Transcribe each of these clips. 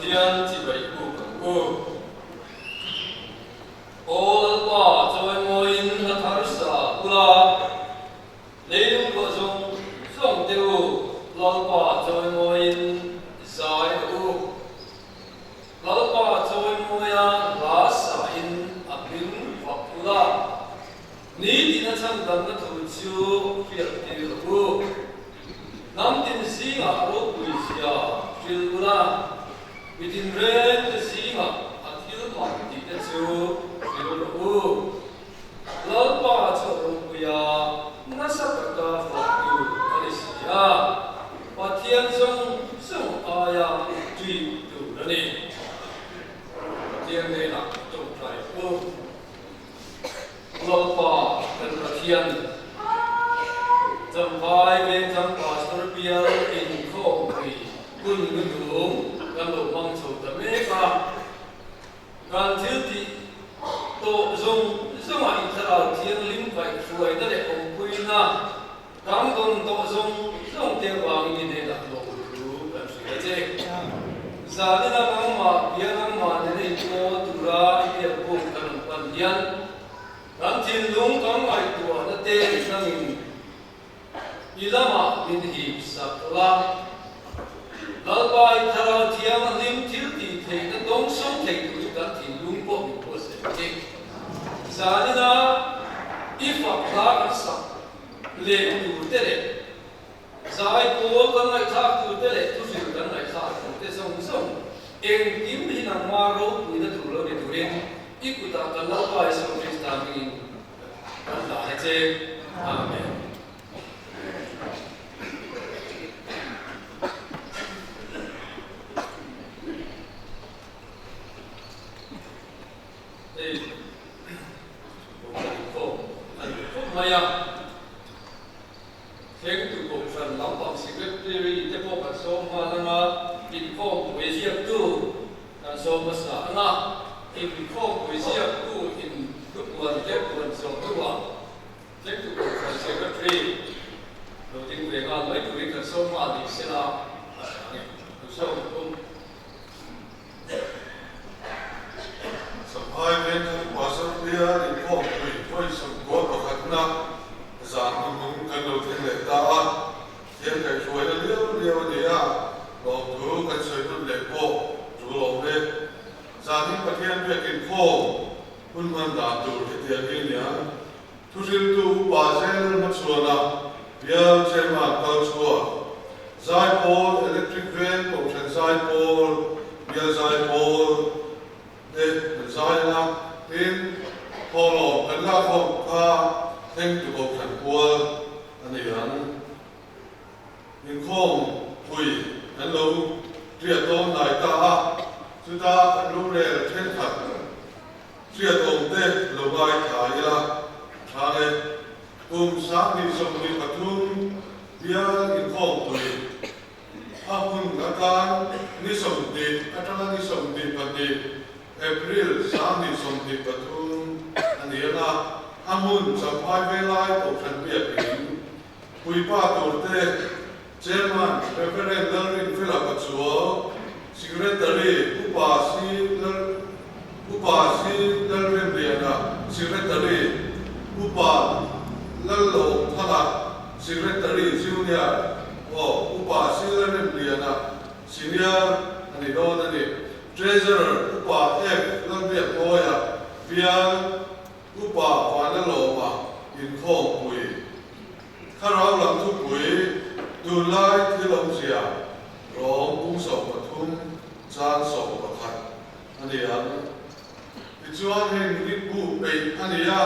Thiên chỉ vậy u all pa join moin hatharsa ula leilung ko song teu lal pa join moin sai u lal pa join moya la sa in apin ula ni tin chang dam na thu chu fiel ti u nam tin si nga ro ui sia fil ula within red the si nga athil pa ti te chu fil u lal pa chu ya na sa ka fa tu ani sia pathian song aya tui tu ni pathian ne na tu trai u lal pa dan pathian trong vai bên trong pastor Bill in khổ thì quân ngân đúng gan lộ mong sầu tầm ấy và gan thiếu thì tổ dung ngoại thảo thiên linh vậy rồi đó để ông quy na cảm ơn tổ dung tiền vàng như thế là lộ đủ làm gì thế giờ đi là mà bia mà để cho tụi ra đi cùng cần quan nhân gan thiên lung có ngoại tuổi nó tên là mình ilama min hi sakla lalpai thara thiam lim thil ti thei na dong song thei tu kan thin lung po mi po se ke zanina ifa kha kan sa le tu te le zai ko kan ngai thak tu te le tu sil kan ngai thak tu te song eng tim hi na ma ro tu na tu lo ne tu ren ikuta kan lalpai so krista mi kan la he che amen. Maya, thank you for phần lắm bằng secretary để bộ phận số mà là inform với việc tu, là số mà xã na inform với việc tu in lúc quan để quan số tu à, thank you for phần secretary. Đầu tiên về ngành mấy tuổi cần số mà thì sẽ là số cũng. Hai bên qua số bia inform với số của na zan nung kan lo theng le ta a thiam kai chuai na liao ni a lo thu kan soi tu le po chu lo le zan ni pathian pe kin kho un man da tu he tia ni nia thu sil tu pa zel ma chuana bia che ma ka chua zai po electric van ko chen zai po bia zai po de zai na tin polo kan la kho ka thêm tụ cột thành qua anh ấy những khom quỳ anh lâu triệt tôn đại ta chúng ta anh lúc này là thiên thật triệt tôn tết lâu bài thái là thái này cùng sáng đi sông đi bát thun bia những khom quỳ áp hun cả tan đi sông đi anh đi sông đi bát đi April sáng đi sông đi bát thun anh ấy là amun sampai velai to kan biak in puipa torte chairman referent learning fila pachuo secretary upasi learning biana secretary upa lallo thala secretary junior upasi learning biana senior ani don ani treasurer upa f learning boya bian upa wana loma in khom pui kharau lam thu pui tu lai thilom sia rong ung so pathum chan so pakhat ani an chuan hen ni bu pe ani ya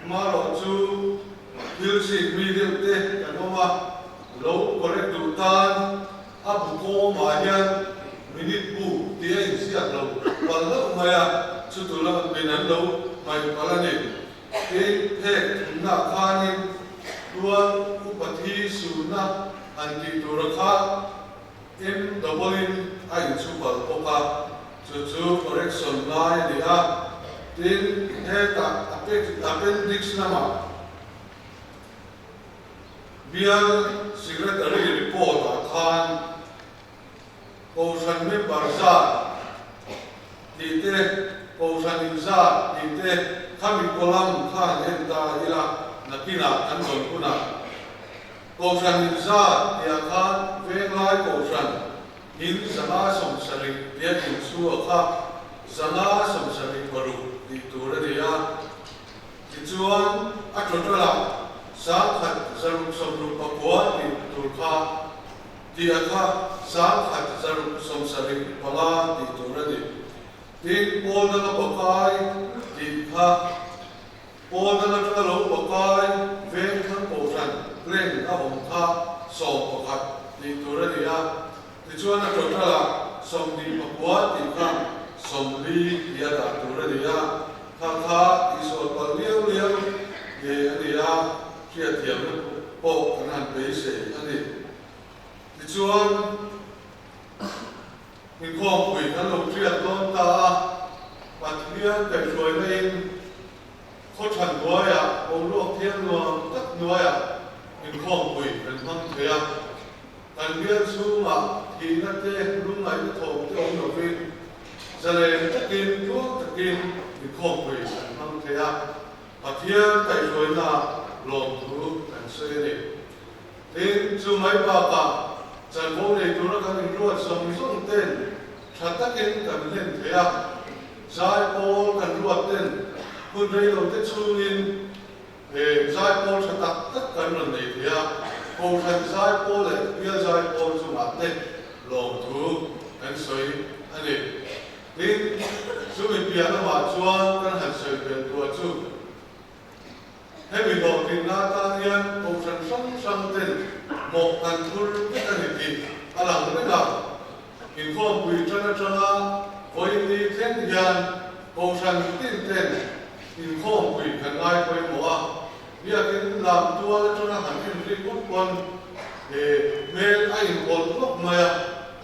ma ro chu thil si mi de te kanoma lo correct tu tan abu ko ma hian minute bu ti ai sia lo wal lo ma ya chu tu la ben an lo mai palani ke thek na khani tuan upathi suna anti turakha em doublein ai chu bal poka chu correction lai dia tin he ta appendix nama bial secretary report khan cầu san mê bà ra đi tê cầu san in ra đi tê khami kolam khan en ta ila nakina an don kuna cầu san in ra ya khan ve lai cầu san in zanga som sari ya in su kha zanga som sari baru di tura dia chuan a totola sa khat zaru somru pakwa di turkha dia kha sa khat zaru som sari pala di tura di tin polda na pakai di kha polda na talo pakai ven khan posan pleng a hom kha som pakhat di tura dia ti chuan a totola som di pakwa di kha som li dia da tura dia kha isol pal liu liu ye ania kia tiam po kanan pe se ani ti chuan in khom pui kan lo tria ton ta pathian kai roi lein kho than noya o lo thian no tak noya in khom pui kan mang thea kan bian su ma ki na te lung ai tho te om no vin zale takin tu takin in khom pui kan mang thea pathian kai roi na lom thu kan se ni tin chu mai ba ka chan bo le tu na kan in ruat som song ten thatakin kan len thea zai pol kan ruat ten kun rei lo te chu in zai pol thatak tak kan ron nei thea ko than zai pol le bia zai pol chu ma te lom thu kan soi ani tin chu in bia na ma chuan kan han soi ben tu chu hãy vì đó thì na ta nhiên cầu sản sống sang tên một ngàn thul biết anh thì làm cái nào in khom quỳ cho na với đi thiên gian cầu sản tin tên in khom quỳ cần ai quỳ mua bây giờ cái làm tua cho na hàng thiên đi quốc quân để mail anh còn lúc mà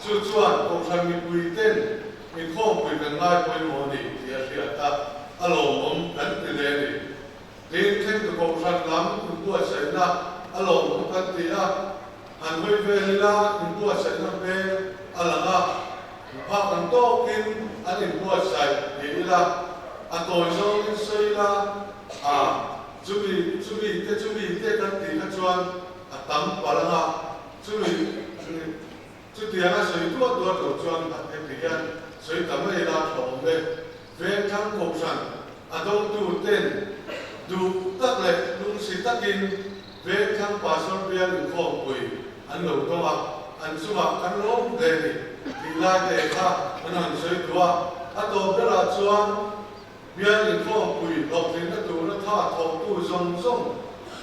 chưa chuẩn cầu sản quỳ tên in khom quỳ cần ai quỳ mua đi thì ta alo ông đánh từ đây đi đến thêm cái bộ phận lắm chúng tôi sẽ là alo cũng cần thì anh hơi về là chúng tôi sẽ là về là hoặc anh to kim anh chúng tôi sẽ thì là anh tôi xong xây là chuẩn bị cái cần thì các chuan tắm vào là chuẩn bị tiền là xây tuột đầu chuan cái tiền xây tắm này là thòng về thang bộ phận anh tôi tu tên du tak le lung si takin ve thang pa son bia in khom pui an lo to an suma kan lom de ni ti la te kha an han soi tua a to bela chuan bia in khom pui lok tin na tu na tha thok tu zong zong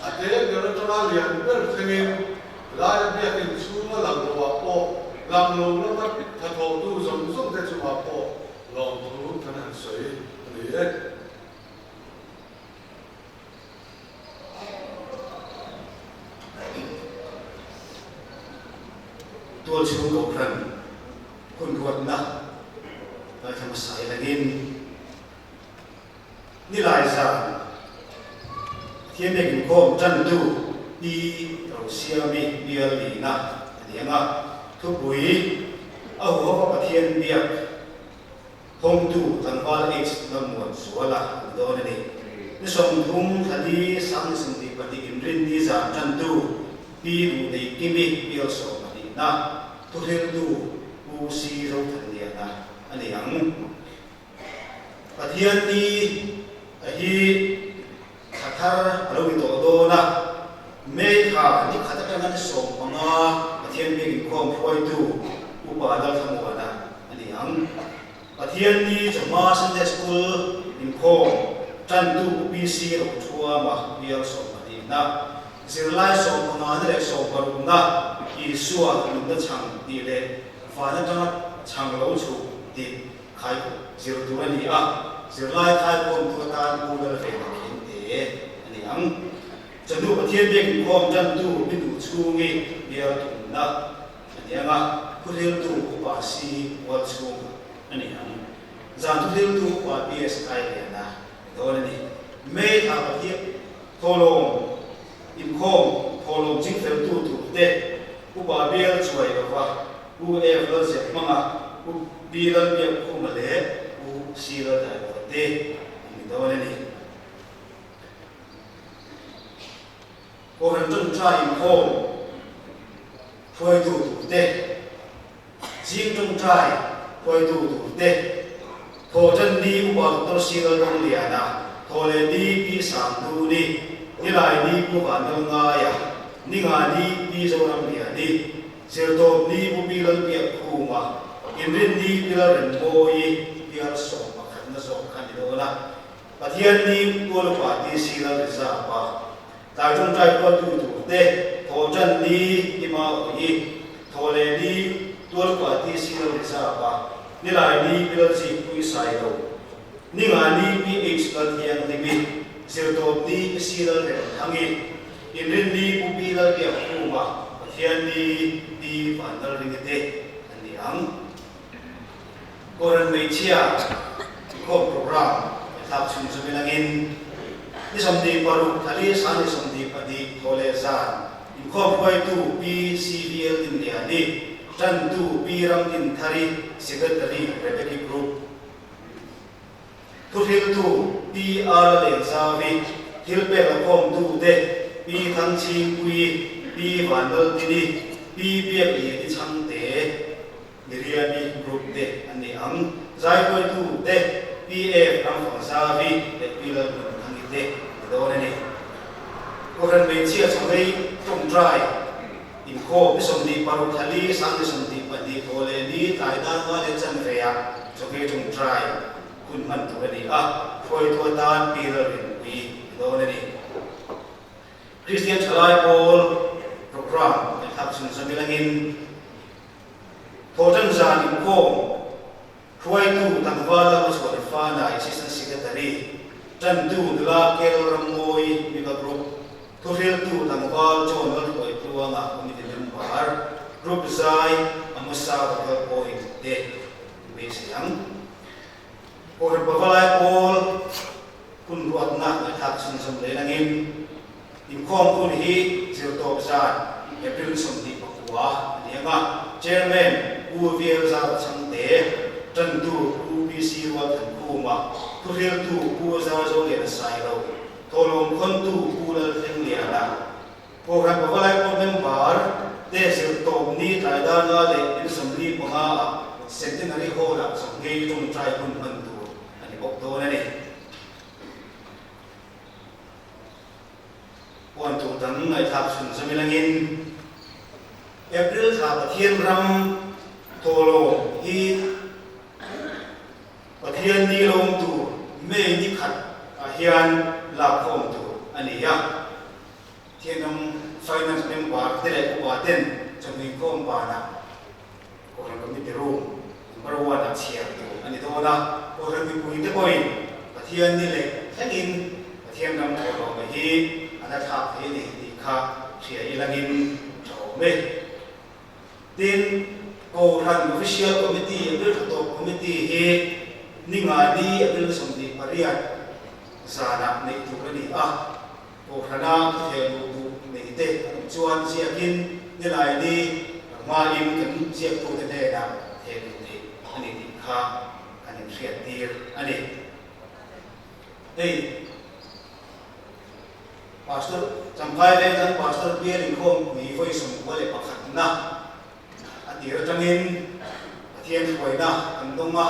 a te ge ra tona lian ber thengin la ya bia in chu ma lang lo wa po lang lo na ma tha thok tu zong zong te chu ma po lom tu kan han soi ni eตัวชูกับพระคนรวดนะเราทำสายละนินนี่ลายสารเทียนเด็กโคมจันดูดีเราเสียมีเบียร์ลีนะเดี๋ยวนะทุกบุยเอาหัวพระเทียนเบียร์พงดูตันวาลเอ็กซ์น้ำมันสวละโดนนี่นี่ส่งทุ่งทันทีสังสิงติปฏิกิรินดีสามจันดูปีดูในกิมิเบียร์สองนะทุกเรื่องดูผู้ซีเราทันเดียนะอันนี้ยังประเทศนี้ที่ขัดทาเราวิโตโดนะไม่ขาดนี่ขัดทากันส่งมาประเทศนี้ความพอยดูอุปาเราทำวันนะอันนี้ยังประเทศนี้จะมาสันเดสกุลนิคมจันดูปีซีเราชัวมาเบียร์ส่งมาดีนะสิ่งไล่ส่งมาเนี่ยส่งมาดูนะอีส่วนหนึ่งก็ช่างดีเลยฟ้าจะต้องช่างเราชูดีใครสิ่งตัวนี้สิ่งไล่ใครคนตัวการกูเลยเป็นหินอันนี้ยังจะดูประเทศเด็กความจันดูไม่ดูชูงี้เดียวตรงนั้นอันนี้ยังผู้เรียนดูภาษีวัดชูอันนี้ยังจานผู้เรียนดูว่า BSI เนี่ยนะตัวนี้ไม่ทำประเทศโทรลงอินโคมโทรลงจิ้งเฟลตูถูกเด็กผู้บาเบียช่วยกับว่า u e lo se manga u b lo bia ko ma le u c lo da ko te ni do ne ni ko han chung cha in ko phoi tu tu te jing chung trai phoi tu tu te tho chân đi u ba to c lo dong lia na tho le đi pi sam tu ni ni lai đi ku ba no nga ya ni nga đi pi zo ram lia ni sel to ni bu pi lo bia ku ma in rin ni pi lo ren mo yi pi ar so ma khan na so khan ni do na pathian ni ko lo pa ti si lo za pa ta chung trai ko tu tu te tho chân đi ni ma yi tho le ni to lo pa ti si lo za pa ni lai ni pi lo si ku sai lo ni nga ni pi h ka thiang ni mi sel to ni si lo re hangi in rin ni bu pi lo bia ku ma pathian ni di pandal ringete ani ang koran mai chia ko program thap chung chu bilangin ni somdi paru thali san ni somdi padi thole san in ko phoi tu pcvl din ni ani chan tu p ram din thari secretary rebeki group tu thil tu pr le savi thil pe la kom tu de p thang chi kui p vandal tini p bia bi ti chang te niriami group de ani ang zai koi tu de pf ang phang sa vi de pila thang te do ne ni ko ran me chia chang dei tong trai in ko bi som ni paru thali sang ni som ni pa di ko le ni tai da nga le chan re ya cho ke tong trai kun man tu ni a phoi to dan pila rin pi do ne ni Christian Chalai Paul program yang tak sengaja bilangin Thotan Zan Impong Kuai tu tangwala masuk ke fana assistant secretary dan tu dua kel ramoi bika group Thuril tu tangwal John Walkoi Pluanga komite member group Zai amusa bakal point de besiang Orang Babalai Paul kun ruat nak tak sengaja bilangin in kong kun hi zil to zan April som di pakwa ni nga chairman u viel za chang te tan tu UBC wa than ku ma tu rel tu ku za zo le sai ro to lom khon tu ku la theng lia na program ba lai ko member te zil to ni tai da na le in som li pa nga centenary hall la som ge tum trai kun man tu ani bok do na ni quan tu tang ngai thap sun samilangin April tha pathian ram tolo hi pathian ni long tu me ni khat a hian la khom tu ani ya thianam finance member te le ko ten chami kom ba na ko ran committee room number 1 a chia tu ani to na ko ran mi pui te koi pathian ni le thangin pathian ram tolo ba hi ana thap he ni ti kha chia ilangin chau me tin ko ran official committee April top committee he ninga ni April somdi pariat sana nei tu ni a ko rana the lu tu nei te chuan siakin ni lai ni ma in kan siak tu te ne na the lu ni ani ti kha ani riat tir ani ei pastor champai le dan pastor pier in khom ni voi som wale pakhat na tir tangin pathian khoina andonga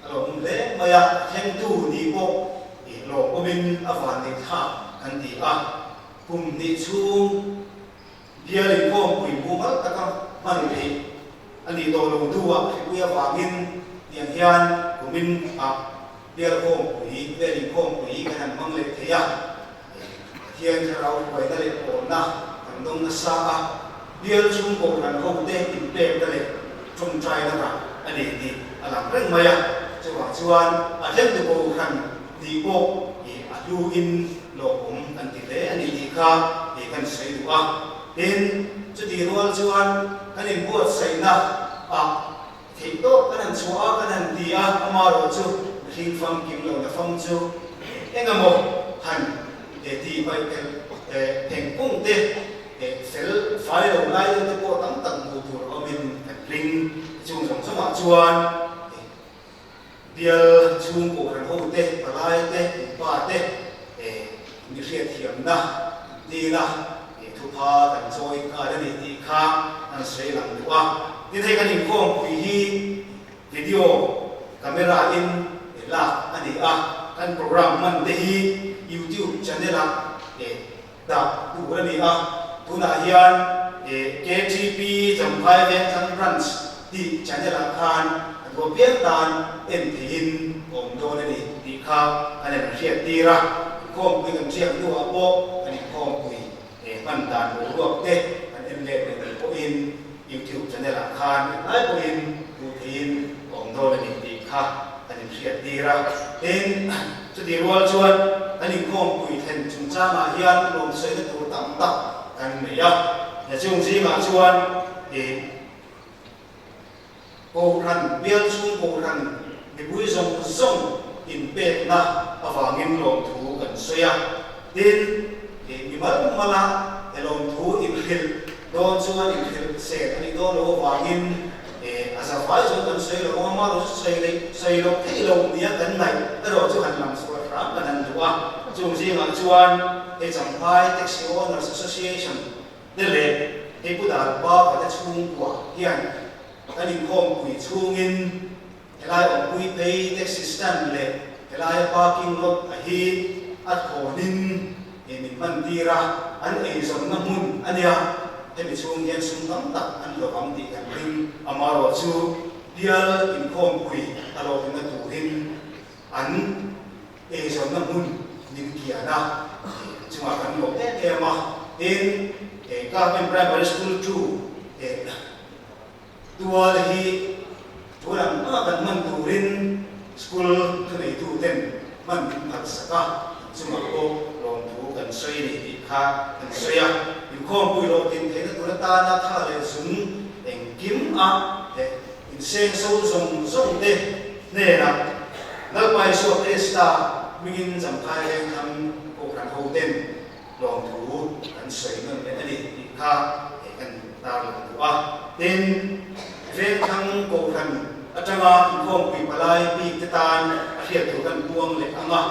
alom le maya theng tu ni ko i lo omin awan ni tha kan ti a kum ni chung bia li ko pui bu ma ta ka man ni ani to lo duwa ku ya wangin yang hian kumin a bia ko pui le li ko pui kan mang le thea pathian rau khoi na le ko na andong na sa a biar chung ko kan ko te in te dale chung trai na ani ni alam reng maya chuan a hlem tu ko kan ti ko i adu in lo an ti le ani ti kha e kan sei du a tin chu ti rual chuan kan in buat sei na a thei to kan chua kan ti a ama ro chu thing fam kim lo na fam chu engamo han e ti pai tel theng kung te sel file lo lai te po tang tang bu tur omin ring chung jong sama chuan bial chung ko ran ho te palai te pa te ni riat thiam na ni na thu pha kan choi ka da ni ti kha an sei lang wa ni thei kan in kom pui hi video camera in la ani a kan program man te hi YouTube channel a da tu ra ni a tu na hian KTP jamphai ven thang branch di channel a khan go pian tan en thin om do ni ti kha an en riat ti ra kom pui kan chiang tu a bo ani kom pui man dan bo ruak te an en le ni po in YouTube channel a khan ai po in tu thin om do ni ti kha an en riat ti ra en chu di rual chuan ani kom pui then chung cha ma hian lom sei na tur tam tak kan me ya ya chung ji ma chuan cô răn biên xuống cô răn bị bụi rồng rồng in bể na avangin lom thu gần xoay tin bị mất mà la lom thu in khil don chuan in khil se ani don lo avangin asa phải xuống gần xoay lo mà lo xoay lo cái lom nia gần này cái đó chu hành làm sao ram gần hành chu chung ji ma chuan chẳng phải taxi owners association để lệ để bút đàn ba và chung quả hiền anh em không quỳ chung in cái ông quỳ pay taxi stand lệ cái parking lot hi at khổ nín mình mang đi ra anh ấy giống năm mun anh ya thì mình chung yên sung tắm tắc anh lo bám đi anh linh amaro chu dia in không quỳ alo in cái tủ in anh ấy giống năm mun nín kia na chúng ta cần một cái mà in các bên primary school chu tua hi tua làm các bạn mình tu rin school cái này tu tên mình thật saka chúng ta có lòng tu cần xây này thì khá cần xây à những con bùi lô tin thế tu ta na tha le súng đèn kiếm à in sen sâu rồng rồng tê nè là nơi bài số testa mình giảm khai lên thăm cổ cảnh hậu tên lòng tu cần xây nên cái này thì khá cần ta lòng tu à tên ven thang cổ cảnh ở trong những con quỷ palai bị tê tan hiện thủ cần buông lệ anga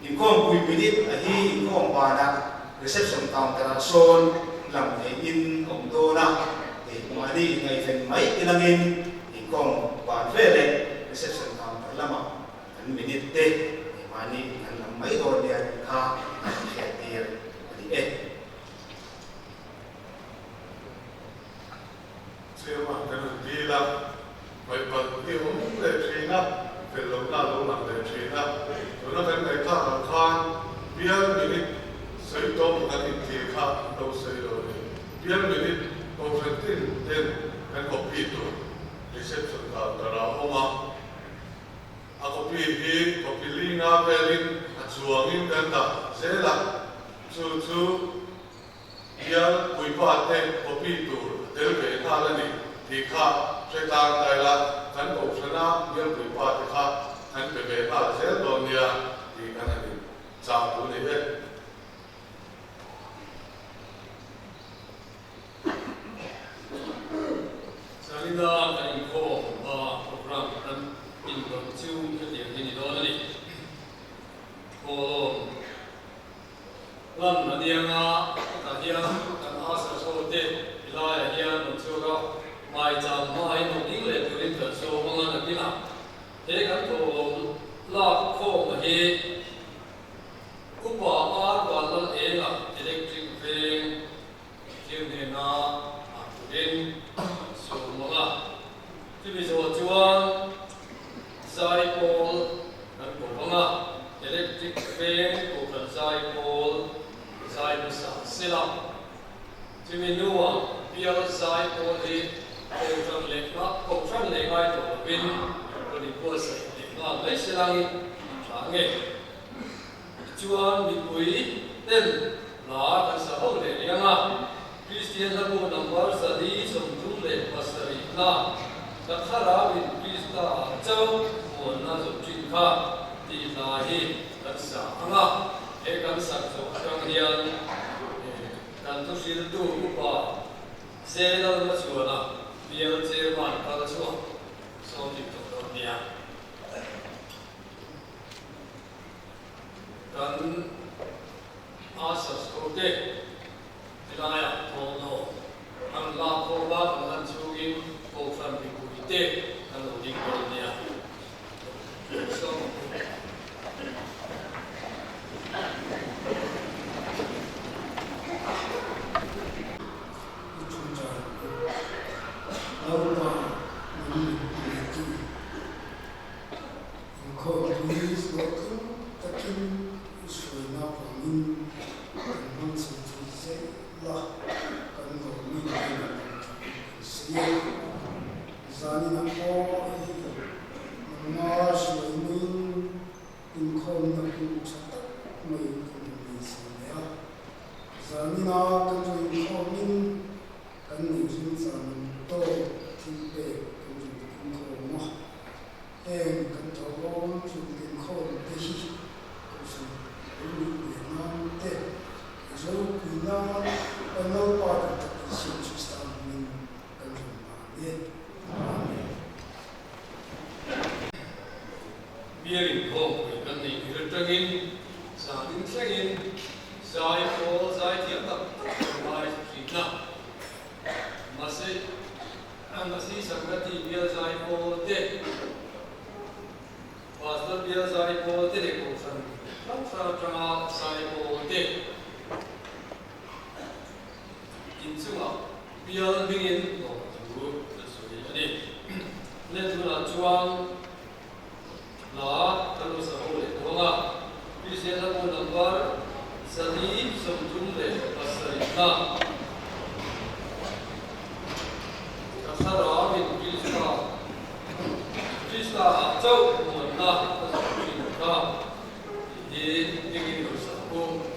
những con quỷ bị đi ở hi những con bà đã reception counter son làm để in ổng đô na thì mà đi ngày phần mấy cái năng in những con bà về đây reception counter làm anh bị đi tê mà đi anh làm mấy đôi đi anh kha anh hiện tiền thì chưa mà cái đi là phải bật cái ống để chế na phải lồng na lồng làm để chế na rồi nó phải người ta làm khan biên mình xây tôm cái gì khác đâu xây rồi biên mình đâu phải tin cái copy thôi reception counter là không à copy hi copy link à về link chuang in cái ta sẽ là chú biên quay phát thế copy thôi để về ta là gì thì khác sẽ tăng đại là cái cổ phần nào biên quay phát thì khác cái về ta sẽ đồn nha thì cái này chạm tu này hết Salida kan ko program kan in ko chu ke dia ni do ni ko lam na dia nga ta dia kan asa so te ila ya dia no chu ga mai jam mai no ding le tu rin ta so ma na ki na he kan to la ko ma he ku pa a wa la e la electric van kim ne na a tu rin so mga tibiswa chuan cycle nan ko mga electric fan ko kan cycle sa sila timinua pial cycle di ko tran le ngai to bin ko ni ko sa nga mai silang sange chuan mi pui ten la kan sa ho le yanga Christian lagu number sadi somtu le pasari na dakhara bin Krista chau mon na zo chin kha ti lahi taksa anga e kan sak zo atang hian kan kan tu sil tu ku pa se na ma chuana bial che man ka la chuan so ti to to nia kan asas ko te ilaya to no ang la ko ba kan chuin ko fam bi ku te kan lo ding ko nia so biarin ko kan ni irtangin sa din sangin sai ko sai tiap tak mai kita masih sanggati biar sai ko te pasal biar sai ko te ko san sa tra sai ko te insulah biar dingin ko tu sesuai jadi lepas tu cuang la kalau sahole doa bisa satu nomor sadi sejumlah pasarina kasar amin kita jauh mana kita di ingin bersatu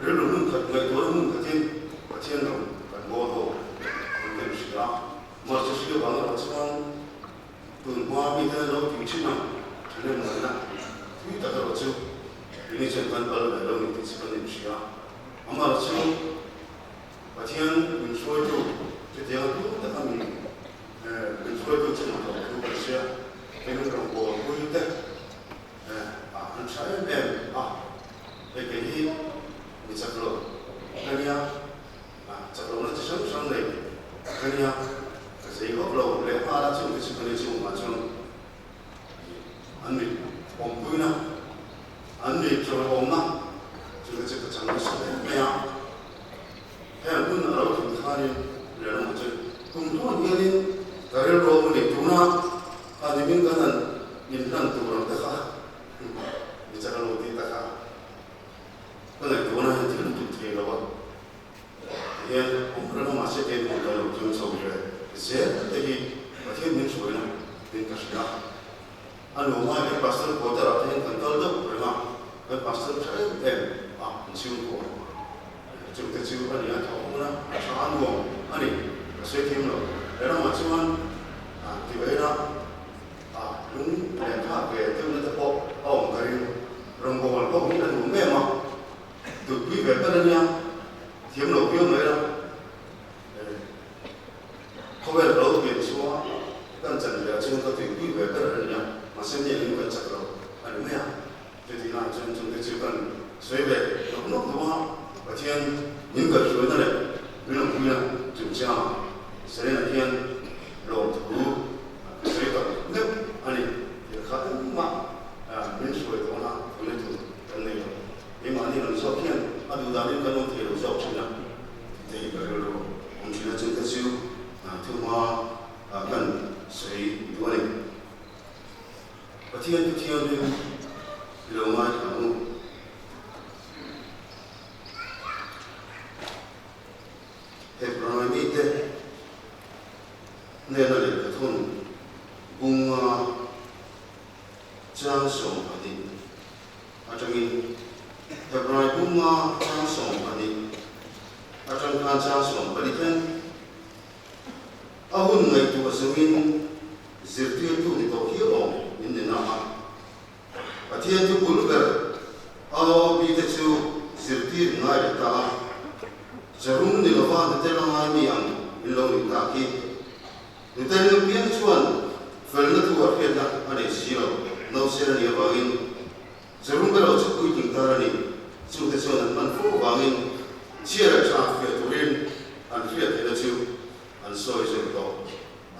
rồi mình thật người tôi mình thật thiên rồi cần ngô đồ mình cần sự đó mà sự sự bằng là sao tuần qua bây giờ nó chịu chứ nào cho nên là thứ ta đâu chứ ini jangan kalau ada orang itu sebenarnya siapa amal sih pasien mensuai itu jadi yang itu tak kami mensuai itu cuma itu bersih ini orang bawa itu an saya begini bisa kalau kalian kalau nanti sama lagi kalian saya kalau lepas ada cuma sebenarnya cuma macam anu pompuina 안리 저거나 저거 장난스러운 거야. 해군 알아도 못하니 이러는 거지. 공통 이야기 다른 로봇이 누나 아니면 가는 인간 도로 다가 이자가 어디 다가 근데 누나한테 들은 게 되라고 예 엄마랑 마셔 되는 거로 좀 서울에 이제 되게 어떻게 민소이나 된것이야 anu rumah yang pastor kota rakyat kantor tu rumah kan pastor saya cium ko cium kecium kan ya tahu mana sahan ko ani saya tim lo era macam tiba-tiba lung yang tak ke tu nanti pop kari rombongan pop ni ada memang tu pi berapa tim lo pion mereka kau berlalu biar semua kan jangan jangan kau tu pi berapa masanya ini bukan cakap ada mana jadi nak jangan kecilkan sebagai nak doa bagian ini kan sebenarnya belum punya jumlah selain bagian laut tu sebagai ni ani kalau mak ini sebagai doa boleh tu ini ini mana ni sebagian ada dalam kan orang tidak usah cina jadi kalau orang cina cerita siu tu mak akan saya doa ni Patian ni lomai kamu Hebron itu nenek ketun bunga jansong adi acangin Hebron bunga jansong adi acangkan jansong adi kan ahun ngai tu asawin zirti tu ni tau hiyo ini nama. Patian tu bulgar, awak kita tu zirtir ngai ta. Jarum ni lepas kita orang ini yang ilmu taki. Kita ni pian cuan, felna tu apa dah ada siro, nau siro ni bangin. Jarum kalau cakap tinggal ni, cuma cuan manfu bangin. Cia cakap dia turin, anfia kita tu, ansoi sebetul.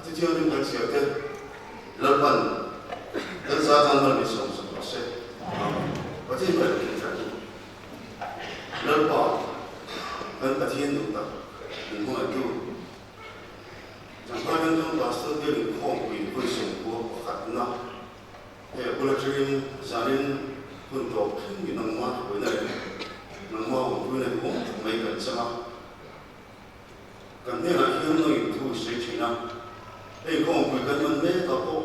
Ati dia ni macam siapa? Lapan. Dan saat anda bisa selesai, pasti berarti jadi. Lepas, dan pasti itu tak, mungkin itu. Jangan yang pastor dia ni kongsi kursi buat karena, boleh jadi zarin untuk ini nama benar, nama benar untuk mereka sama. Kerana akhirnya itu sesuatu, kongsi kan mereka tu.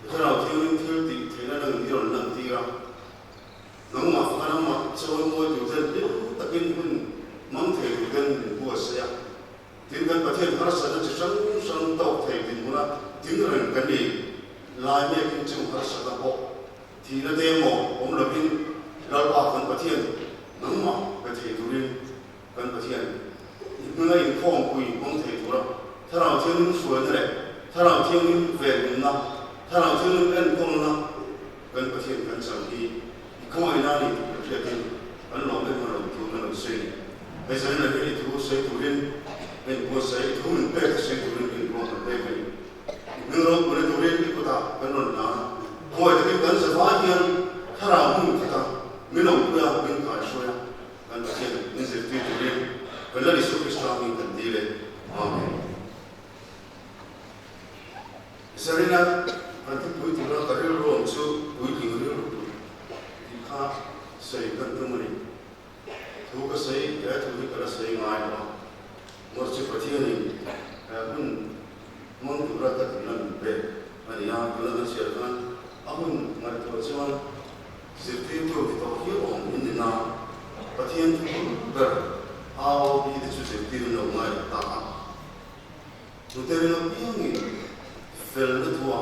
Kalau tiada tiada yang dia orang tiada, namun apa nama cakap mau jual dia, tapi pun mangkei bukan buat saya. Tinggal pasien harus ada sesuatu tahu tadi mula tinggal yang kini lainnya kincung harus ada pok. Tiada demo, lebih lalpan pasien, namun pasien turin kan pasien. Mengenai kongkui mangkei turun, kalau tiada suara ni, kalau tiada verna. Kalau tu kan korang kan pasien kan sampai, kau ini ni jadi, kan orang orang tu orang saya, biasanya lagi itu saya turin, kan buat saya turun, betul saya turun kan orang betul. Orang boleh turin itu tak, kan orang kau itu kan sebahagian, kalau pun kita minum pula minum kaya, kan pasien ni seperti turin, kalau di superstar ni kan dia, Serina. Nanti tu orang kerja orang tu, tu tinggal tu, jika saya kan tu meni, tu kan saya, tu kalau saya ngai lah, mesti patian ni, pun mang tu rata dengan be, ani yang kalau siapa, amun ngai tu macam seperti tu kita orang ini na, pathian ber ao bi de chu tir no ngai ta tu ter no piang fel na tua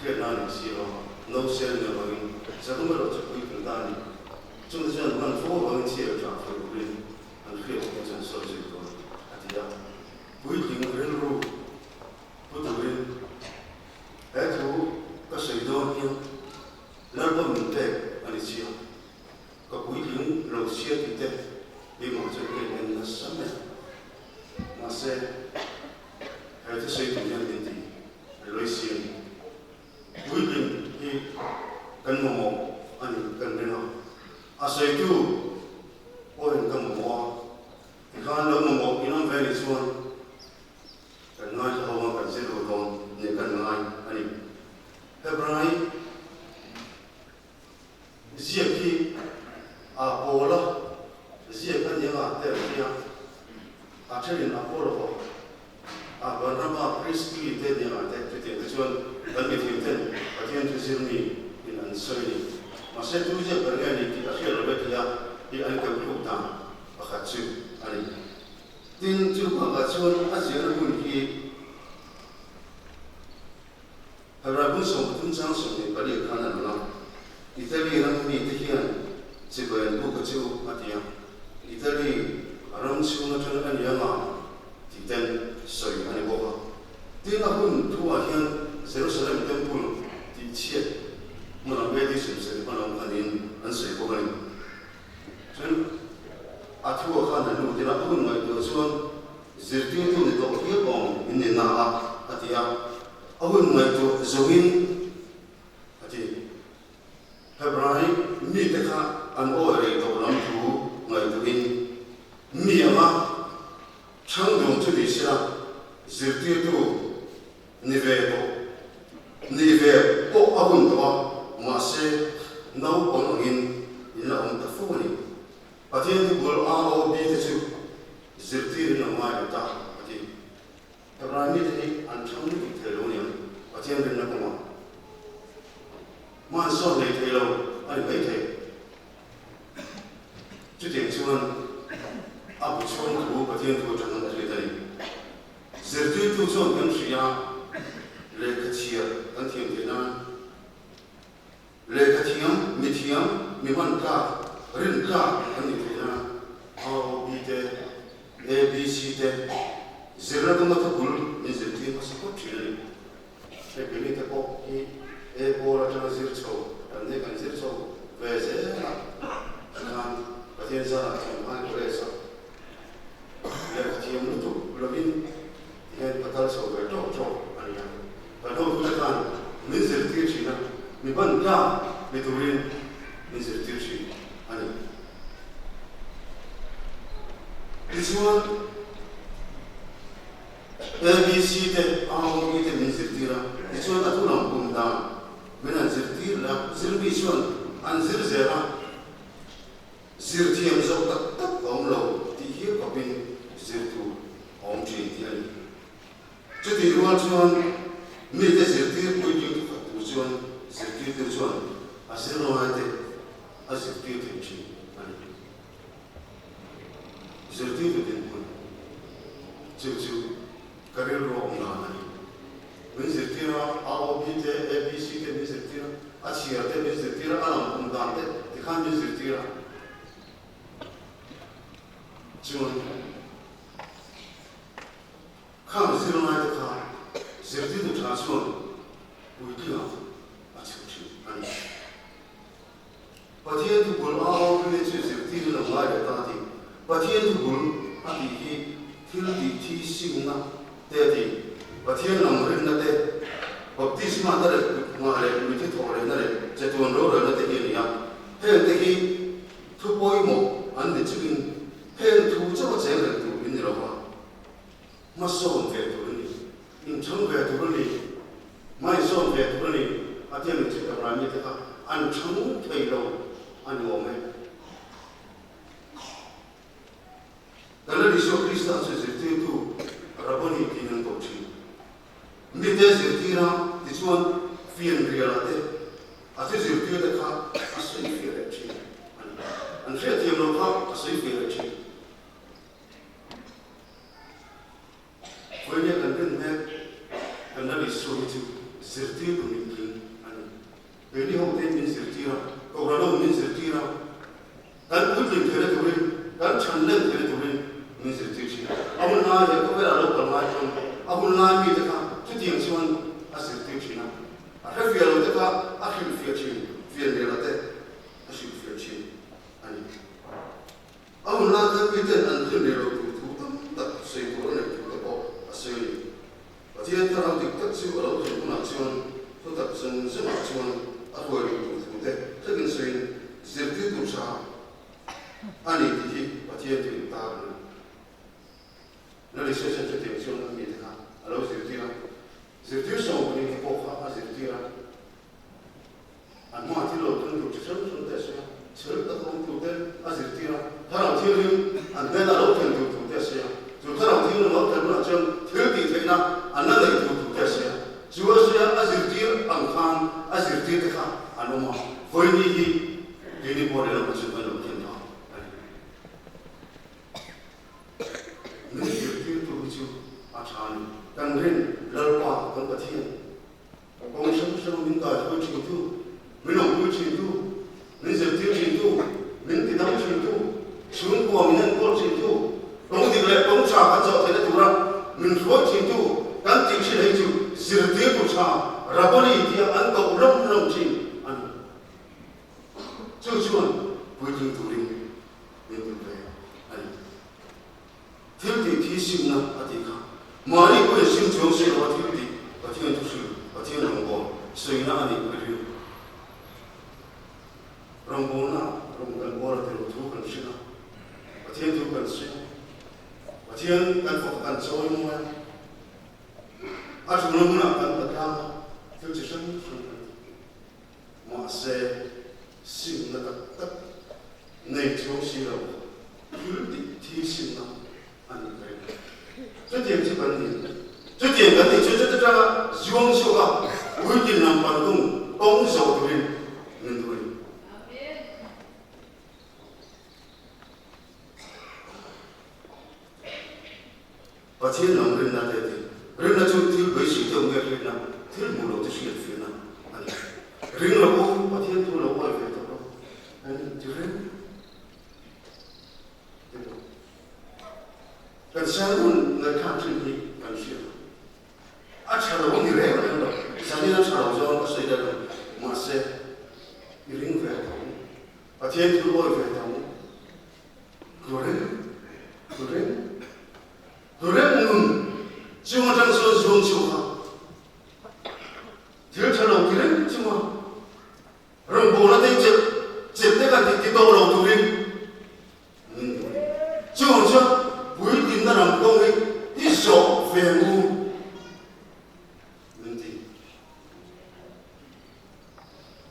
khia na ni si ro no sel no bang sa tu ro chu pui kun ta ni chung de jan man fo bang chi ro cha fo ri an khia ko jan so ji ko atia pui king ren ro pu tu ren e tu ka sei do ni la bo min te ani chi ka pui king ro sia ti te bi mo chu ke en na sa me ma se hai te sei tu jan din ti loi sia pui king hi kan mo ani kan rena asai tu oin kan mo kan lo mo inam ve ni chuan kan ngai ho ma kan se ro don ne kan ngai ani hebrai zia ki a bola zia kan ya te ya a chen a bola a ban ma crispy te ya te te chuan kan mi tim ten pathian tu sir ni in an soi ma se tu je ber ga ni ti a khia ro be ya i an ka ku ta a kha chu ani tin chu ba ga chuan a zia ro mun ki habra bu so tun sang so ni bali khana na Italy ram mi te hian chi ben bu ka chu atia Italy aram chu na tan an ya ma ti ten soi ani bo ba tin a hun tu a hian Jerusalem temple ti chia mana be di sim se mana anin an sei bo ni chen a tu a khana nu ti na hun mai do chuan zirti tu ni to hi bong in ni na a atia ahun mai to zoin ati hebrai mi te kha an o re to lam tu ngai tu in mi ama chang dong tu di sia zirti tu ni ve po ahun to ma se nau on in ila on ta fu ni patien tu bol a o bi te chu zirti na mai ta ati hebrai mi te an chang ni te lo ni patien ben na ko man so le te lo ai bai te chu te chuan a bu chuan tu patien tu chang na le tani zirti tu chuan kan sia le ka chia kan thiam te na le ka thiam mi man ka rin ka kan ni te na a bi te a b c te zirna tu ma ta bul ni zirti ma sa ko thile e beli te ko i e bora tana zir cho an de kan zir cho ve ze na kan patien za na ma ko le sa le patien lu tu lovin he patal so ve to ani ya pa do tu kan min zir ti chi na mi ban ka mi turin min zir ti chi ani isuan ABC te ao ni te min zirtira isuan atu lam kum da mena zirtir la zirbi isuan an zir zera zirtiam zo tak om lo ti hi ko bin zirtu om chi ti ani chu ti ruan chuan mi te zirtir pui ju tu tu chuan zirtir tu chuan a zero ha te a zirtir tu chi ani zirtir tu tin pui chu career wrong na ani min zirtira ao bi te a b c te min zirtira a chia te min zirtira alam kum dan te ti khan min zirtira chuan kham zero na te kha zirti tu tra chuan pui ti la a chu chi ani pathian tu bul ao bi te zirti la ngai ta ti pathian tu bul a ti hi thil ti thi sing na te ti pathian nam rin na te baptisma ta le ma le mi ti thore na le che tu ro ro na te ni ya he te ki thu poi mo an de chikin he thu cha che le tu in ro ba ma so te tu ni in chang ve tu ni mai so ve tu ni a te ni che ka ra ni te ka an chang thei lo an wo me Kalau di Yesus Kristus seperti itu, Rabbani kini untuk sih. Mite seperti itu, dijual film realite, asal seperti itu tak, asal film sih. an fe ti lo kha asai fe le chi Koine kan ben me kan na so ti zirti du min kin an beli ho te min zirti ra ko ra lo min zirti ra kan ku din tere tu rin kan chan len tere tu rin min zirti chi abun na ya ko ra lo ka ma chon abun na mi ta ka tu ti chon a zirti chi na a ha fi lo ta ka a fi fi chi fi le la te a shi fi chi ani abun na ka mi te an tu le lo tu tam ta sei ko ne tu ta ko asai Tiada orang diktat sih kalau tu pengajian, tu tak pengajian aku hari tu deh. Tapi saya zirti tu sah, ani di tiada tu tak. Nanti saya jadi pengajian ni deh. Kalau zirti semua ni kau apa zirti lah. Anu hati lo tu tu deh saya. Cerita tu deh zirti lah. Kalau tiada anda lo tu deh saya. Tu kalau tiada lo pengajian tiada na. Anak lagi tu biasa. Jua saya azirtir angkan azirtir tekak anu mah. Kau ini boleh lah macam mana macam mana. Ini azirtir tu macam macam kan ren lalpa kan patian. Kau sama minta kau cintu, minum kau cintu, ni azirtir cintu, min tidak cintu, sungguh kau minat kau cintu. Kau tidak kau cakap jauh tidak turun, min kau cintu. Kan tinggi lagi tu, zirti tu sah, rabani dia anda ulam cing, anu, cuman boleh turing, ini boleh, anu, tiada tisim na adika, mari boleh sim jauh lewat tiada tu sih, tiada nombor, sehingga anu boleh, nombor tu kan sih, tiada tu kan sih, tiada kan fokus jauh mana. Aku menggunakan pertama kejujuran masa sim nak naik silau hidup di sim nak anu kaya. Jadi yang sebenarnya, jadi yang kata jadi cara juang suka, mungkin nampak tu orang jauh tu menduai. Pasien nampak nanti. Rena cuti besi tu enggak rena, til mulut tu siap rena. Rena aku patian tu lawa apa tu? Dan juren. Dan saya pun nak kaji ni kan siapa. Acara orang ni rela kan? Saya nak acara orang saya dah masa iring berapa? Patian tu lawa berapa? Juren cuma jangan selalu cuma. Dia kalau kira cuma orang bola tu cipta kan kita orang tu ni. Cuma boleh kita nak kau ni iso femu. Nanti.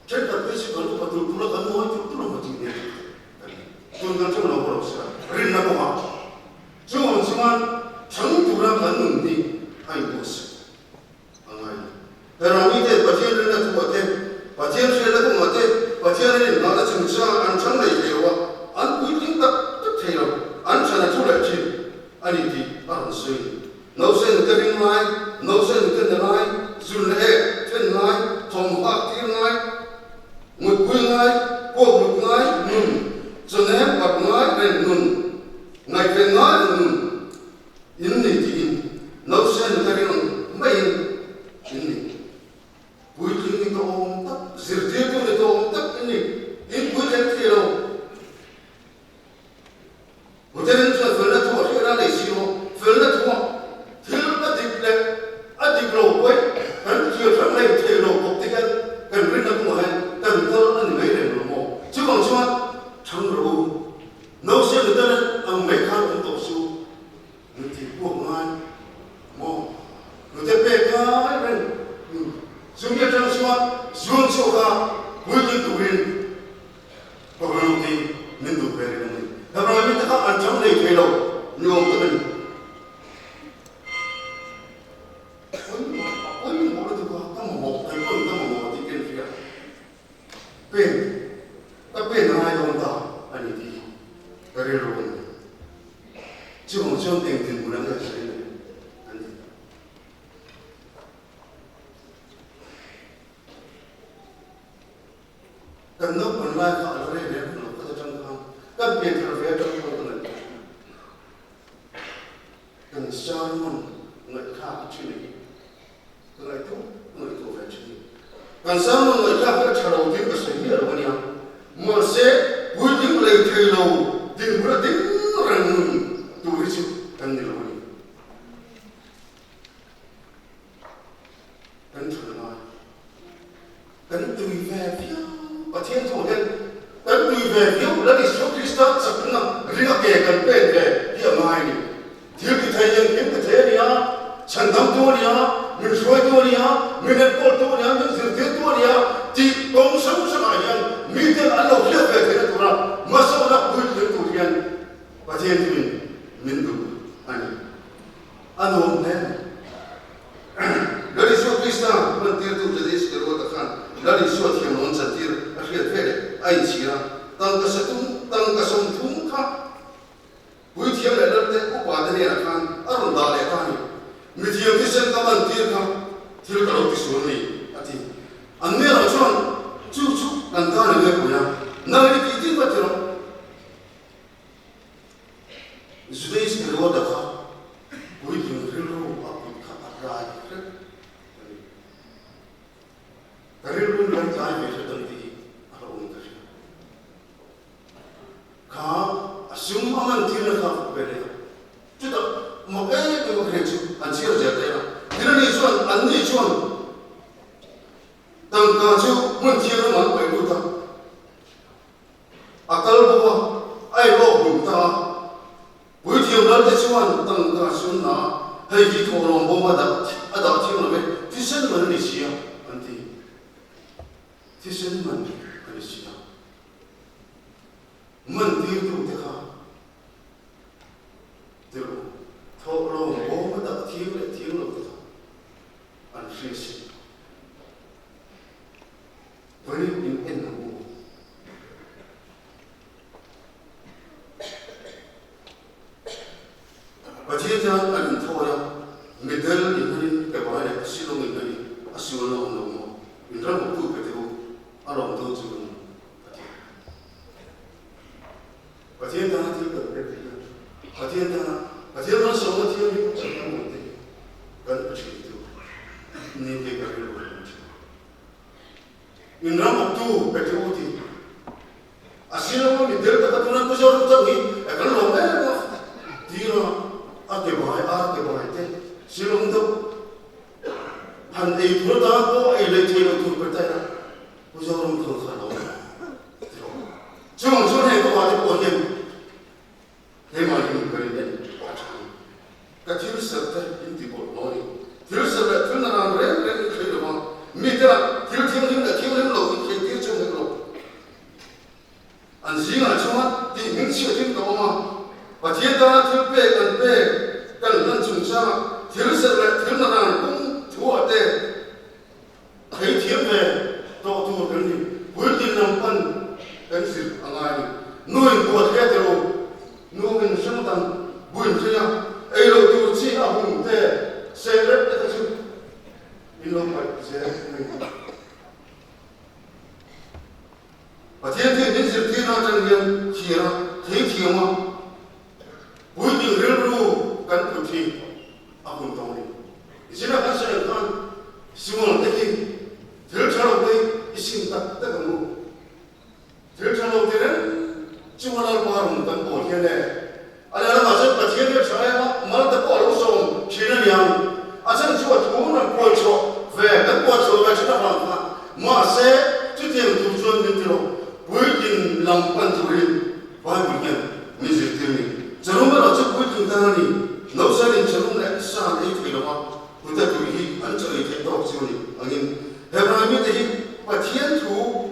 Kita besi kalau betul pula kan mau itu pula macam ni. Tuan cuma nak bola besar. Rina bola. Cuma 정부랑 받는 니 아이고스 아마이 그러니까 바티언을 갖고 어때 바티언을 갖고 어때 바티언이 나가 진짜 안 창래 되어 안 보인다 뜻해요 안 차나 줄었지 아니디 알았어요 노선 그린 라이 노선 그린 라이 줄해 튼 라이 tom박 티 라이 무구이 라이 꼬부 라이 전에 밥 라이 는 나이 pen 라이 ini tinggi, nausan kariun main ini, bukan ini kau tak, zirti tu itu tak ini bukan kiro, bukan itu fela tu orang yang ada siro, fela tu, fela adik lo, kan dia orang lain fela, bukti kan beri nak muat, kan kalau anda main lo, cuma cangkru, nausan itu ang mereka untuk su. Nanti bukan mau, nanti pekai kan, sungguh jangan semua, jual suka, boleh turin, kalau nanti nindu beri nanti. Tapi kalau kita kan ancam lagi kalau nyom tu kan, orang boleh tu kan, kamu mau tiket dia, tapi nak ada orang tak, ani kan no kon la ka la re re no ka ta chang khang kan pe thar ve ta ko ta na kan sa mon ngai kha chi ni ngai tu ve chi ni kan sa mon ngai kha ka cha ro din ka se ni ro ni ma se bu ding le thai lo ding bu ding ran tu ri chi kan ni lo ni kan chu na kan tu ve phiêu và thiên thủ nhân kan tu ve phiêu là đi số Christa sắp na ri ka ke kan pe ke hi mai ni thiếu cái thầy nhân kiếm cái thế đi á chân tâm tu đi á mình suy tu đi á mình nên cố tu đi á mình giữ tiếng tu đi á thì công sống sao mà nhân mình thì ăn lâu hết về thế tu ra mà sao là vui tiếng tu nhân và thiên thì mình đủ anh ôm thế dari số Krista mình tiêu tu jadi sekarang takkan dari số thiên non santir akhir phê ai chỉ ra tăng cái sự tăng cái sống thung khác vui thiên lại đất đấy cũng quá thế này là kan ở trong đó lại kan người thiên thì sen các bạn thiên kan thiên cái đầu thì xuống này ati anh nghe là chọn chú làm ta là người của nhau nơi đi cái tin vật rồi Judaïs cái đó là vui thiên thiên luôn à cũng khá là cái luôn là cái về sự tâm thì ở ông ta khá assume aman thiên là về đấy chứ đó một cái một cái chứ anh chỉ là vậy đấy thế nên chọn anh đi chọn tăng ca chứ muốn thiên là muốn phải đủ ta akal bawa ai lo bung ta buổi chiều đó thì chọn tăng ca xuống na hay đi thâu lòng bông mà đã thiên là về thì sinh mình đi xia anh thì sinh mình đi xia mình tiêu thụ thế nào tiêu thâu lòng bông mà đã thiên là thế nào anh suy sinh với những em nào và thiên gia anh thâu ra người ta những cái bài này xin lỗi người ta xin lỗi ông mình rất một chút cái điều ở lòng tôi chỉ cần và thiên gia thì cần cái gì và thiên gia sống ở thiên thì chỉ có một cái cần phải chịu được nên cái điều đó mình rất một chút cái điều thì xin lỗi mình đều tất cả chúng ta có dấu trong gì cái lòng đấy thì nó cái bài thế xin lỗi đâu hành ấy thôi ta có ai lấy tiền đâu tụi bên tay đó bây giờ không thường khả đâu chứ không số này có bao nhiêu tiền thế mà những người đến cái thiếu sót đấy những cái bộ nói thiếu sót là thiếu nào đấy cái gì đó mà mình là thiếu thêm lâu cái thiếu trong cái lâu anh riêng là trong mắt thì những chuyện thêm đó mà và thiên ta thiếu bê cần lần chúng ta thiếu sót là thiếu nào cũng thua thế thấy thiếu về to thua cái gì cuối cùng làm phân cái gì anh ai nuôi bùa thế rồi nuôi mình sống tầm buồn thế nào ấy rồi tu chỉ ở vùng thế xe rất là chứ in lông phải xe và thiên những sự thiên nào chẳng nhiên chỉ là thấy thiếu mà cuối cùng rêu ru cắn cụt thì ở vùng tàu này chỉ là các sản phẩm sử dụng cái gì thiếu cho nó đây xin tất cả mọi thiếu cho nó thế đấy chúng ta làm bao nhiêu tấm bột như này anh em mà rất là thiên nhiên trời mà nó tập bỏ lỗ sông chỉ là nhàng anh sẽ chịu thua nó quay trở về cái quay trở về chúng ta làm mà sẽ chút tiền thu xuân như thế nào cuối cùng làm quan trọng vài buổi nhận như thế này giờ lúc đó trước cuối cùng ta này nấu gia đình giờ lúc này xa đấy thì đó người ta tùy hi anh chơi thế đó chứ này anh em theo nói như thế và thiên thủ